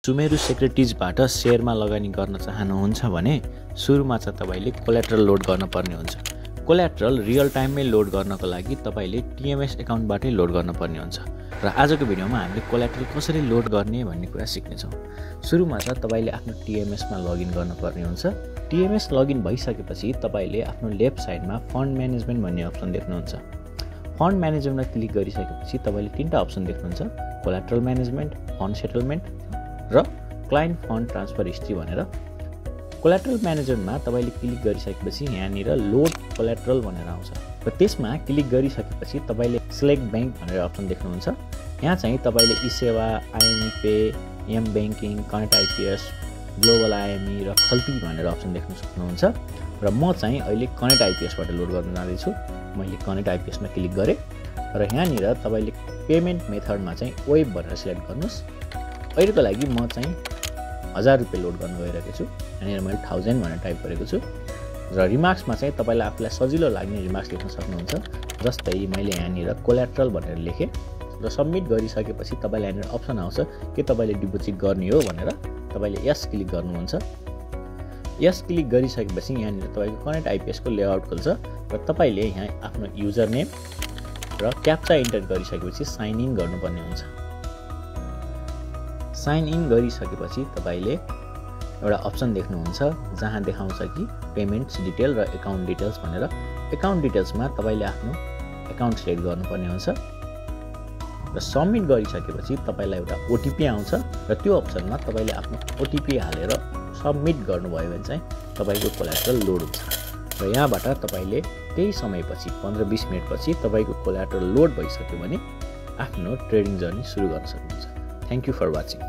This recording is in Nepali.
सुमेरु सेक्युरिटिजबाट शेयरमा लगानी गर्न चाहनुहुन्छ भने सुरुमा चाहिँ तपाईले कोल्याटरल लोड गर्न पर्ने हुन्छ। कोल्याटरल रियल टाइममै लोड गर्नको लागि तपाईले टीएमएस अकाउन्टबाटै लोड गर्न पर्ने हुन्छ। र आजको भिडियोमा हामीले कोल्याटरल कसरी लोड गर्ने भन्ने कुरा सिक्नेछौँ। सुरुमा चाहिँ तपाईले आफ्नो टीएमएसमा लगइन गर्नुपर्ने हुन्छ। टीएमएस लगइन भइसकेपछि तपाईले आफ्नो लेफ्ट साइडमा फन्ड म्यानेजमेन्ट भन्ने अप्सन देख्नुहुन्छ। फन्ड म्यानेजमेन्टमा क्लिक गरिसकेपछि तपाईले तीनटा अप्सन देख्नुहुन्छ, कोल्याटरल म्यानेजमेन्ट, फन्ड सेटलमेन्ट र क्लाइन्ट फन्ड ट्रान्सफर हिस्ट्री भनेर। कोल्याटरल म्यानेजमेन्टमा तपाईले क्लिक गरिसकेपछि यहाँनिर लोड कोल्याटरल भनेर आउँछ र त्यसमा क्लिक गरिसकेपछि तपाईले सिलेक्ट ब्याङ्क भनेर अप्सन देख्नुहुन्छ। यहाँ चाहिँ तपाईले eSewa, IME pay, M banking, connect IPS, global IME र खल्ती भनेर अप्सन देख्न सक्नुहुन्छ। र म चाहिँ अहिले कनेक्ट आइपीएसबाट लोड गर्न जाँदैछु। मैले कनेक्ट आइपीएसमा क्लिक गरेँ र यहाँनिर तपाईले पेमेन्ट मेथडमा चाहिँ वेब भनेर सिलेक्ट गर्नुहोस्। अहिलेको लागि म चाहिँ 1000 रुपियाँ लोड गर्न गइरहेको छु। यहाँनिर मैले 1000 भनेर टाइप गरेको छु र रिमार्क्समा चाहिँ तपाईलाई आफूलाई सजिलो लाग्ने रिमार्क्स लेख्न सक्नुहुन्छ। जस्तै मैले यहाँनिर कोल्याटरल भनेर लेखेँ र सबमिट गरिसकेपछि तपाईलाई यहाँनिर अप्सन आउँछ कि तपाईले डिपोजिट गर्ने हो भनेर। तपाईले यस क्लिक गर्नुहुन्छ। यस क्लिक गरिसकेपछि यहाँनिर तपाईको कनेक्ट आइपीएसको लेआउट खोल्छ र तपाईले यहाँ आफ्नो युजर नेम र क्याप्चा इन्टर गरिसकेपछि साइन इन गर्नुपर्ने हुन्छ। साइन इन गरिसकेपछि तपाईले एउटा अप्सन देख्नुहुन्छ जहाँ देखाउँछ कि पेमेन्ट्स डिटेल र एकाउन्ट डिटेल्स भनेर। एकाउन्ट डिटेल्समा तपाईले आफ्नो एकाउन्ट सिलेक्ट गर्नुपर्ने हुन्छ र सबमिट गरिसकेपछि तपाईलाई एउटा ओटीपी आउँछ र त्यो अप्सनमा तपाईले आफ्नो ओटीपी हालेर सबमिट गर्नुभयो भने चाहिँ तपाईको कोल्याटरल लोड हुन्छ। र यहाँबाट तपाईले केही समयपछि 15-20 मिनेटपछि तपाईको कोल्याटरल लोड भइसक्यो भने आफ्नो ट्रेडिङ जर्नी सुरु गर्न सक्नुहुन्छ। Thank you for watching.